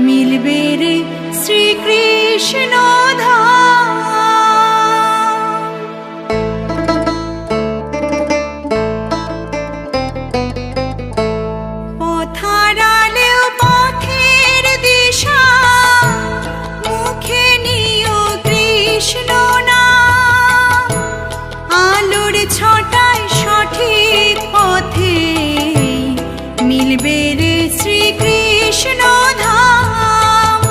মিলবে রে শ্রীকৃষ্ণ ধাম। পথারালেও পথের দিশা, মুখে নিও কৃষ্ণ নাম। আলোর ছটায় সঠিক পথে মিলবে রে শ্রীকৃষ্ণ ধাম।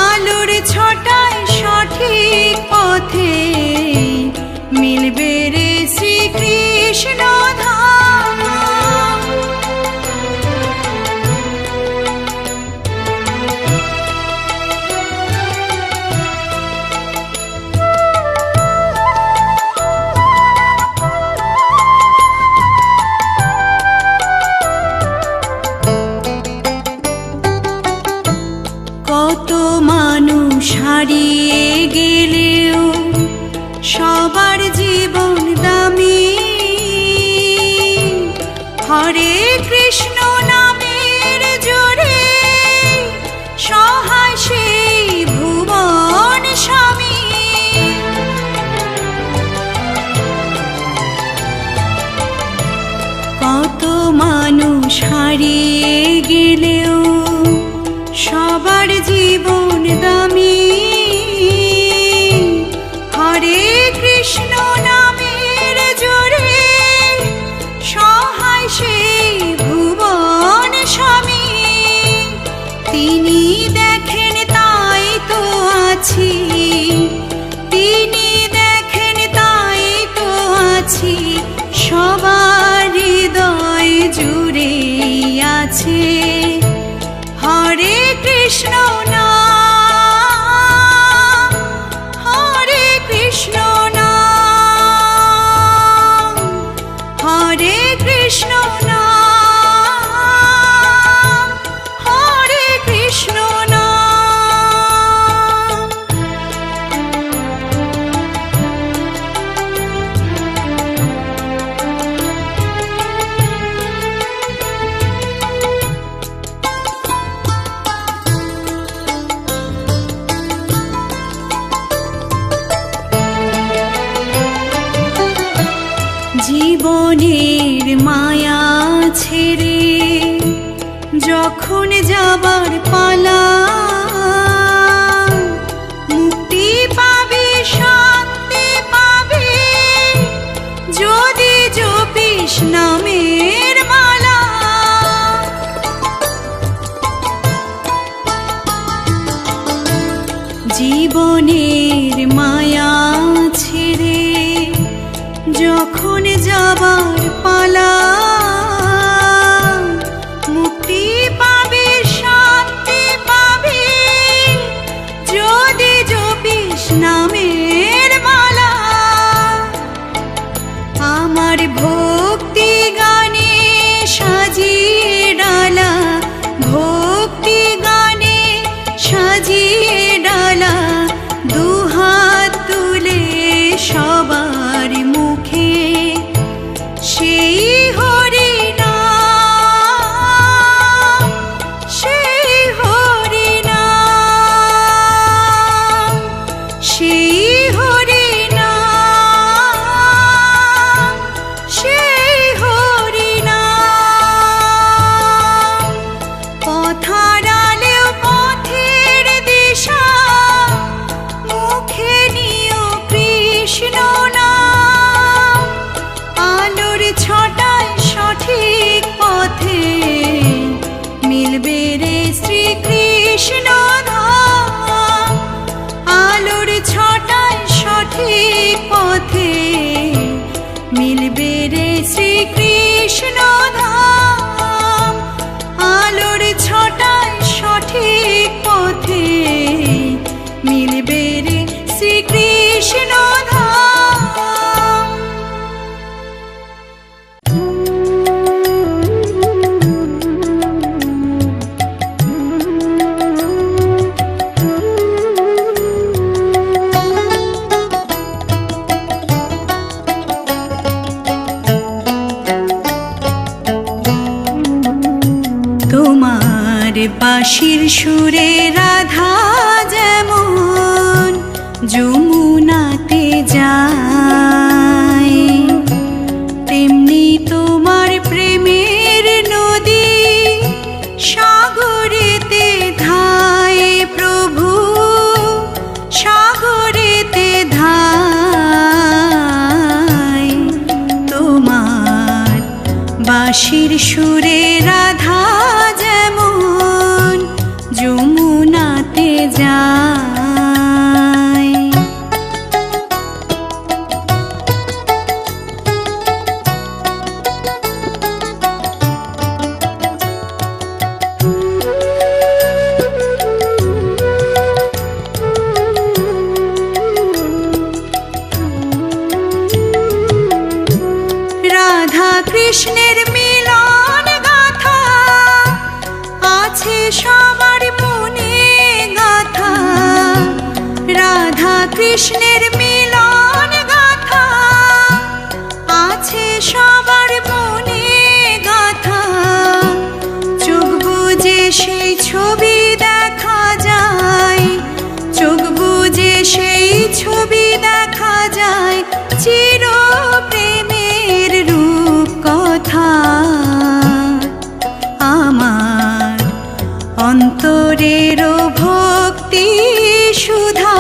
আলোর ছটায় সঠিক পথে মিলবে রে শ্রীকৃষ্ণ ধাম। কত মানুষ হারিয়ে গেলেও সবার জীবন দামি। হরে কৃষ্ণ নামের জোরে সহায় সেই ভুবন স্বামী। কত মানুষ হারিয়ে গেলেও সবার জীবন দামি। হরে কৃষ্ণ নামের জোরে সহায় সেই ভুবন স্বামী। তিনি দেখেন তাই তো আছি, তিনি দেখেন তাই তো আছি। সবার হৃদয় জুড়ে আছে হরে কৃষ্ণ নাম। হরে কৃষ্ণ নাম, হরে কৃষ্ণ নাম, হরে কৃষ্ণ নাম। জীবনের মায়া ছেড়ে যখন যাবার পালা, মুক্তি পাবে শান্তি পাবে যদি জপিস নামের মালা। জীবনের মায়া ছেড়ে যখন যাবার পালা, মুক্তি পাবে শান্তি পাবে যদি জপিস নামের মালা। আমার ভক্তি গানে সাজিয়ে ডালা, ভক্তি গানে সাজিয়ে ডালা। দুহাত তুলে সবার মুখে সেই হরি নাম, সেই হরি নাম, সেই হরি নাম, সেই হরি নাম। পথারালেও পথের দিশা, মুখে নিও কৃষ্ণ নাম। আলোর ছটায় সঠিক পথে মিলবে রে শ্রীকৃষ্ণ ধাম। আলোর ছটায় সঠিক পথে মিলবে রে শ্রীকৃষ্ণ ধাম। আলোর ছটায় সঠিক পথে মিলবে রে শ্রীকৃষ্ণ ধাম। বাঁশির সুরে রাধা যেমন যমুনাতে যায়, তেমনি তোমার প্রেমের নদী সাগরেতে ধায় প্রভু, সাগরেতে ধায়। তোমার বাঁশির সুরে রাধা যেমন যমুনাতে যায়। রাধা কৃষ্ণের মিলন গাথা আছে সবার মনে গাথা, রাধা কৃষ্ণের মিলন গাথা আছে সবার মনে গাথা। চোখ বুজে সেই ছবি দেখা যায়, চোখ বুজে সেই ছবি দেখা যায়, চির প্রেমের রূপ কথা। আমার অন্তরের ভক্তি সুধা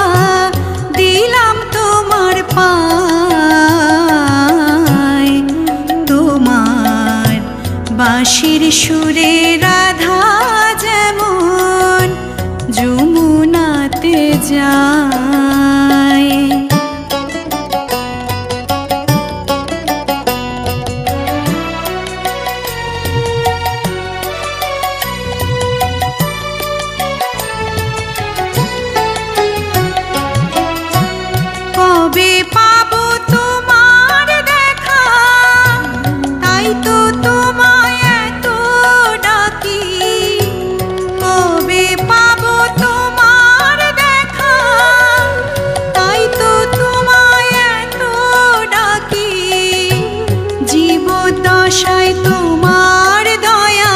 দিলাম তোমার পায়, তোমার বাঁশির সুরে রাধা যেমন যমুনাতে যায়। কবে পাবো তোমার দেখা, তাই তো তোমায় এত ডাকি। কবে পাবো তোমার দেখা, তাই তো তোমায় এত ডাকি। জীবদ্দশায় তোমার দয়া,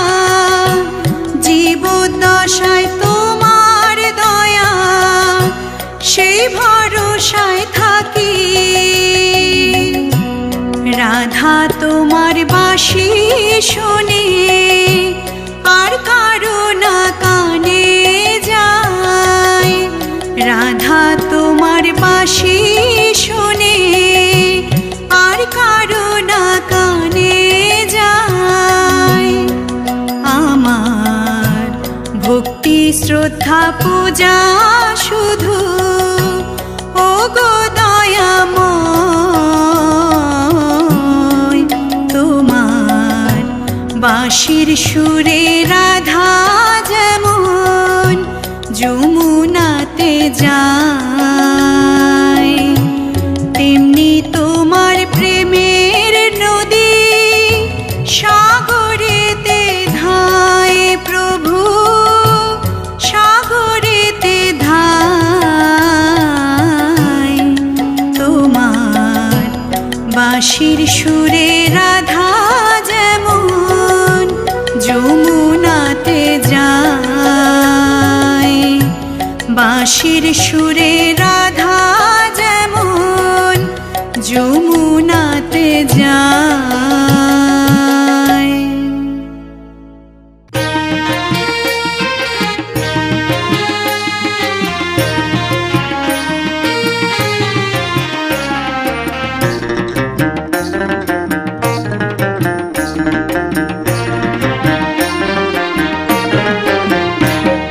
জীবদ্দশায় তোমার দয়া, সেই ভরসায় থাকি। রাধা তোমার বাঁশি শোনে আর কারো না কানে যায়, রাধা তোমার বাঁশি শোনে আর কারো না কানে যায়। আমার ভক্তি শ্রদ্ধা পূজা শুধু ও গো দয়াময়, তোমার বাঁশির সুরে রাধা যেমন যমুনাতে যায়, তেমনি তোমার প্রেমের নদী সাগরেতে ধায় প্রভু, সাগরেতে ধায়। তোমার বাঁশির সুরে রাধা যেমন যমুনাতে যায়, বাঁশির সুরে রাধা যেমন যমুনাতে যায়।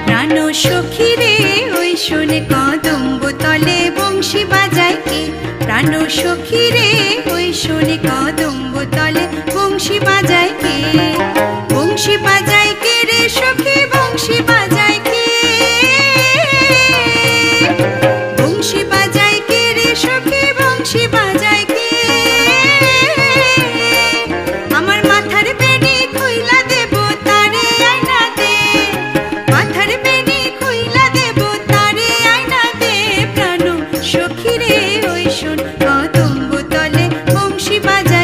প্রাণ সখী রে ওই শোনে কদম্ব তলে বংশী বাজায় কে, প্রাণ সখী রে ওই শোনে কদম্ব তলে বংশী বাজায় কে, বংশী বাজায় কে রে সখী বংশী বাজায় কে, বংশী বাজায় কে রে সখী বংশী বাজায় কে। আমার মাথার বেনি খুইলা দেব তারে আয়না দে, মাথার বেনি খুইলা দেব তারে আয়না দে। প্রাণ সখী রে ওই শোন কদম্ব তলে বংশী বাজায়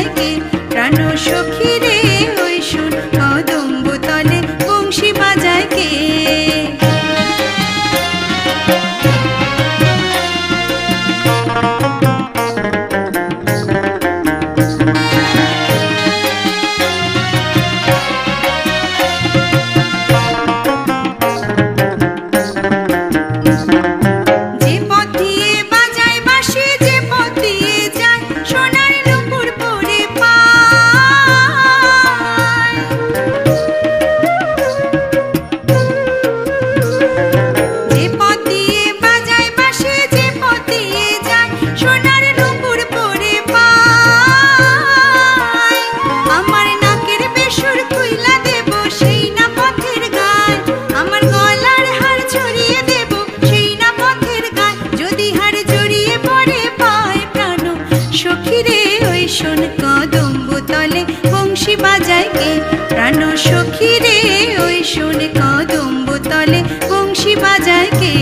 সখী রে ওই শোন কদম্ব তলে বংশী বাজায় কে?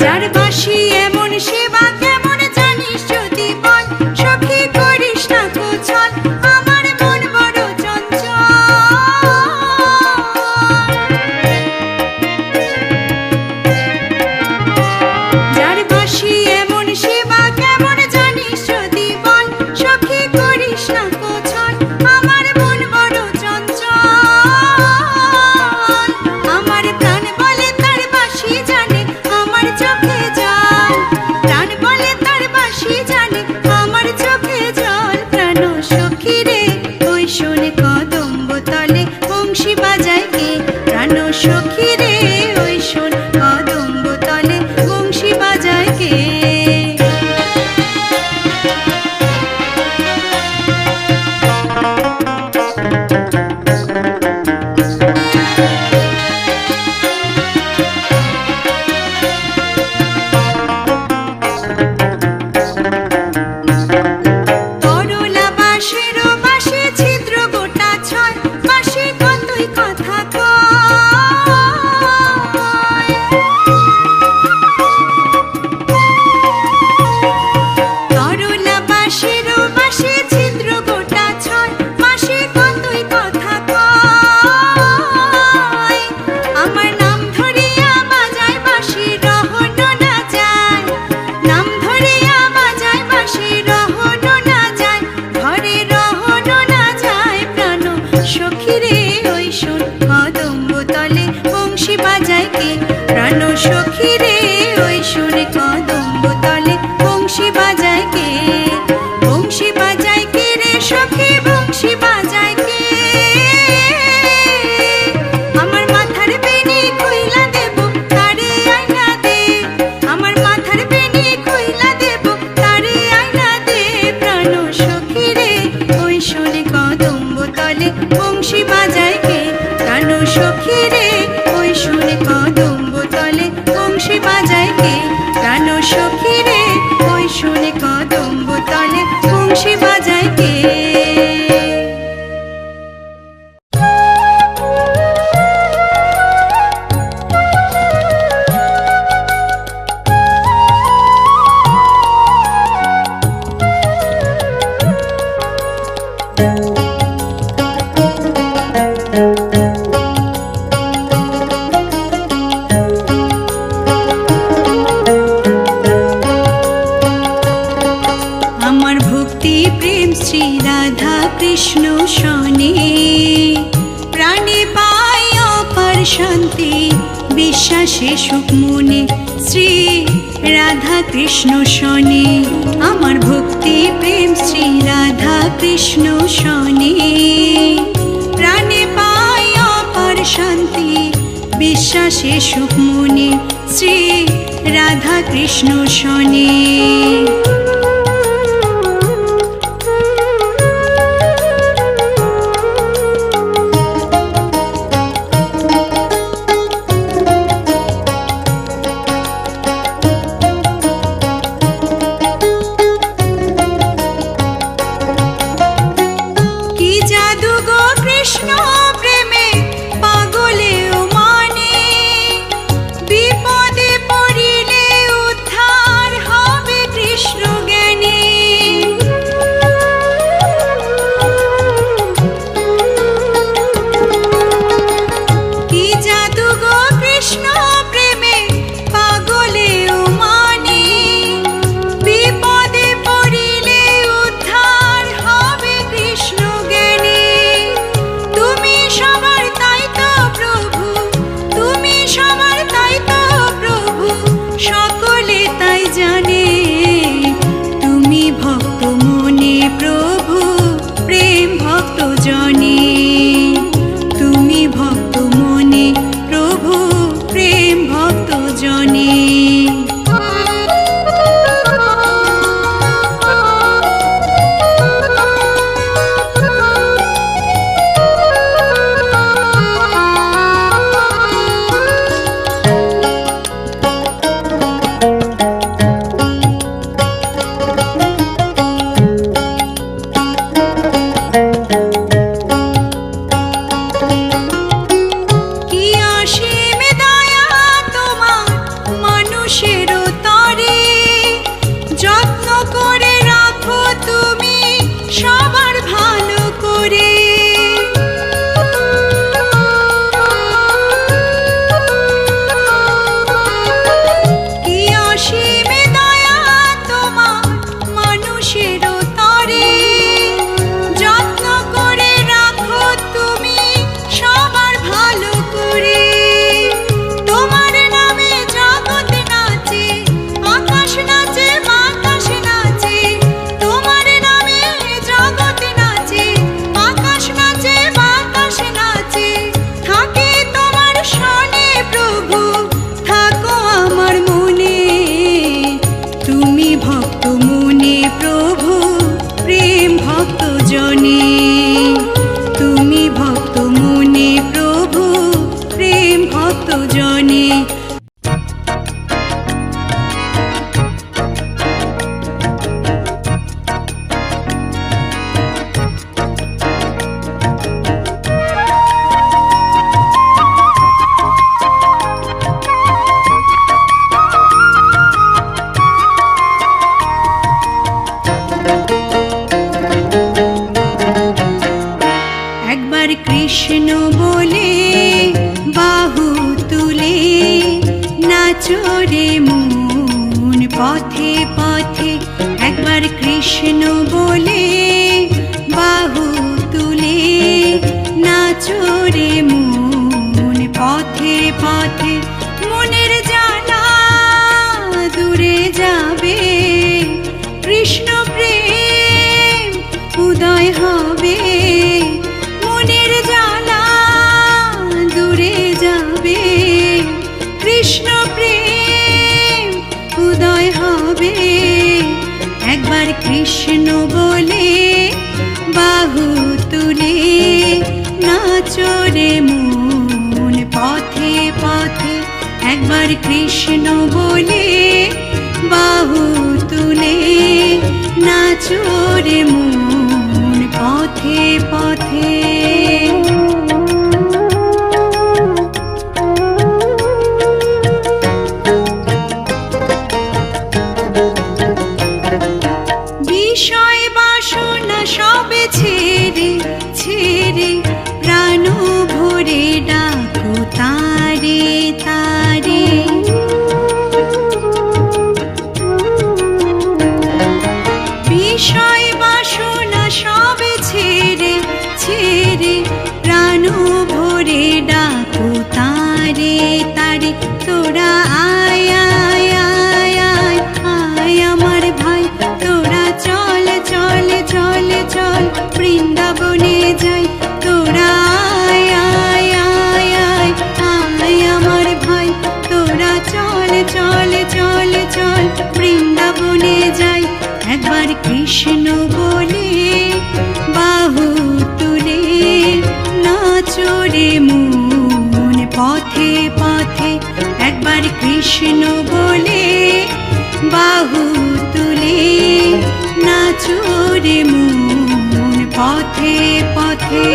যার বাঁশি এমন সেবা কেমন জানিস যদি বল, সখী করিস না কোছল, আমার মন বড় চঞ্চল। যার বাঁশি এমন সেবা কেমন জানিস যদি বল, সখী করিস না কোছল, আমার মন বড় চঞ্চল। আমার প্রাণ বলে তার বাঁশি জানে, আমার চোখে জল, প্রাণ বলে তার বাঁশি জানে, আমার চোখে জল। প্রাণ সখী রে ওই শোন কদম্ব তলে বংশী বাজায় কে? প্রাণ সখী রে ওই শোন কদম্ব তলে বংশী বাজায় কে? তরলা বাঁশের বাঁশে ছিদ্র গোটা ছয়, বাঁশে কতই কথা কয়। তরলা বাঁশের বাঁশে ছিদ্র গোটা ছয়, বাঁশে কতই কথা কয়। আমার নাম ধরিয়া বাজায় বাঁশি রহন না যায়, নাম ধরিয়া বাজায় বাঁশি রহন না যায়, ঘরে রহন না যায়। প্রাণ সখী রে ওই শোন কদম্ব তলে বংশী বাজায় কে? প্রাণ সখী রে ওই শোন কদম্ব তলে বংশী বাজায় কে? বংশী বাজায় কে রে সখী, বংশী বাজায় কে? আমার মাথার বেনি খুইলা দেব তারে আয়না দে, আমার মাথার বেনি খুইলা দেব তারে আয়না দে। প্রাণ সখী রে ওই শোন কদম্ব তলে বংশী বাজায় কে? প্রাণ সখী রে ওই শোন কদম্ব তলে বংশী বাজায় কে? প্রাণ সখী রে ওই শোন কদম্ব তলে বংশী বাজায় কে? আমার ভক্তি প্রেম শ্রী রাধা কৃষ্ণ শনে, প্রাণে পাই অপার শান্তি, বিশ্বাসে সুখ মনে শ্রী রাধা কৃষ্ণ শনে। আমার ভক্তি প্রেম শ্রী রাধা কৃষ্ণ শনে, প্রাণে পাই অপার শান্তি, বিশ্বাসে সুখ মনে শ্রী রাধা কৃষ্ণ শনে। কি জাদু গো কৃষ্ণ প্রেমে পাগলেও মানে, বিপদে পড়িলে উদ্ধার হবে কৃষ্ণ জ্ঞানে। দুজনে। একবার কৃষ্ণ বলে বাহু তুলে নাচো রে মন পথে পথে। একবার কৃষ্ণ বলে বাহু তুলে নাচো রে মন পথে পথে। মনের জ্বালা দূরে যাবে, কৃষ্ণ প্রেম উদয় হবে। মনের জ্বালা দূরে যাবে, কৃষ্ণ প্রেম উদয় হবে। একবার কৃষ্ণ বলে বাহু তুলে নাচো রে মন পথে পথে। একবার কৃষ্ণ বলে বাহু তুলে নাচো রে মন পথে পথে। বিষয় বাসনা সবে ছেড়ে ছেড়ে প্রাণ ভরে ডাকো তারে তারে। বিষয় বাসনা সবে ছেড়ে ছেড়ে প্রাণ ভরে ডাকো তারে তারে। তোরা আয় আয় আয় আয় আয় আমার ভাই, তোরা চল চল চল চল বৃন্দাবনে যাই। তোরা আয় আয় আয় আয় আয় আমার ভাই, তোরা চল চল চল চল বৃন্দাবনে যাই। একবার কৃষ্ণ বলে বাহু তুলে নাচো রে মন পথে পথে। একবার কৃষ্ণ বলে বাহু তুলে নাচো রে মন পথে পথে।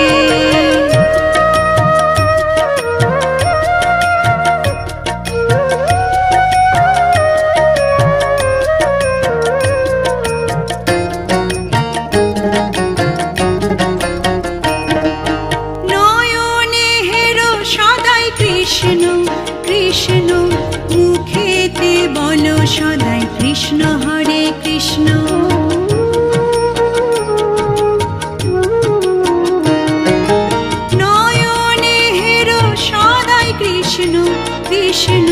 নয়নে হেরো সদাই কৃষ্ণ কৃষ্ণ, মুখেতে বলো সদাই কৃষ্ণ হরে কৃষ্ণ। নয়নে হেরো সদাই কৃষ্ণ কৃষ্ণ,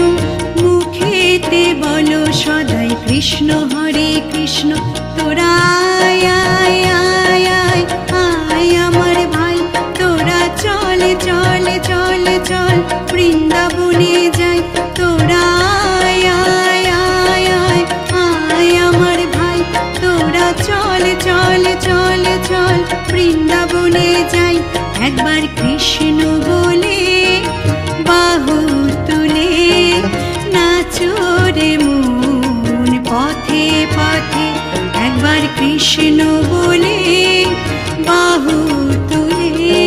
মুখেতে বলো সদাই কৃষ্ণ হরে কৃষ্ণ। তোরা আয় আয় আয় আয় আয় আমার ভাই, তোরা চল চল চল চল বৃন্দাবনে যাই। তোরা আয় আয় আয় আয় আয় আমার ভাই, তোরা চল চল চল চল বৃন্দাবনে যাই। একবার কৃষ্ণ বলে বাহু তুলে নাচো রে মন পথে পথে। একবার কৃষ্ণ বলে বাহু তুলে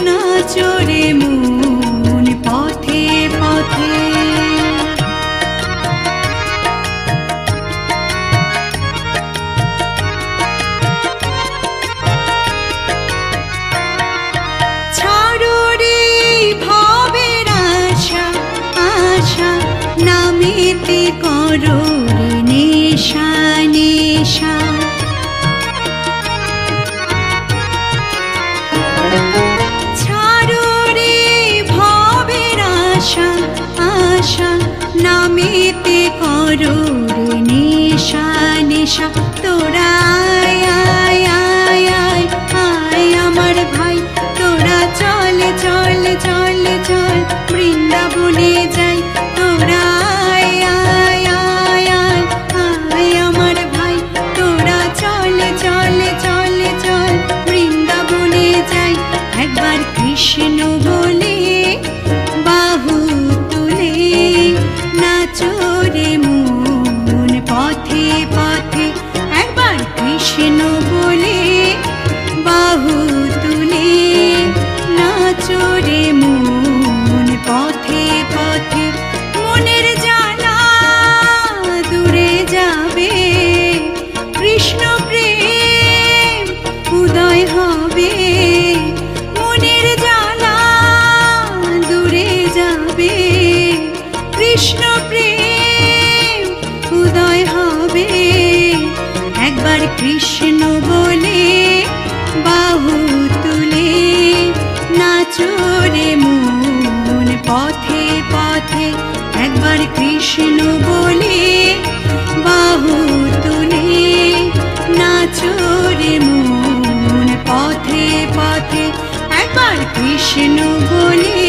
নাচো রে মন পথে পথে। ছাড়ো রে ভবের আশা আশা, নামেতে করো রে নেশা নেশা। ছাড়ো রে ভবের আশা আশা, নামেতে করো রে নেশা নেশা। তোরা আয় আয় আয় আয় আয় আমার ভাই, তোরা চল চল চল চল বৃন্দাবনে যাই। তোরা আয় আয় আয় আয় আয় আমার ভাই, তোরা চল চল চল চল বৃন্দাবনে যাই। একবার কৃষ্ণ বলে বাহু কৃষ্ণ বলে বাহু তুলে নাচো রে মন পথে পথে একবার কৃষ্ণ বলে বাহু তুলে নাচো রে মন পথে পথে একবার কৃষ্ণ বলে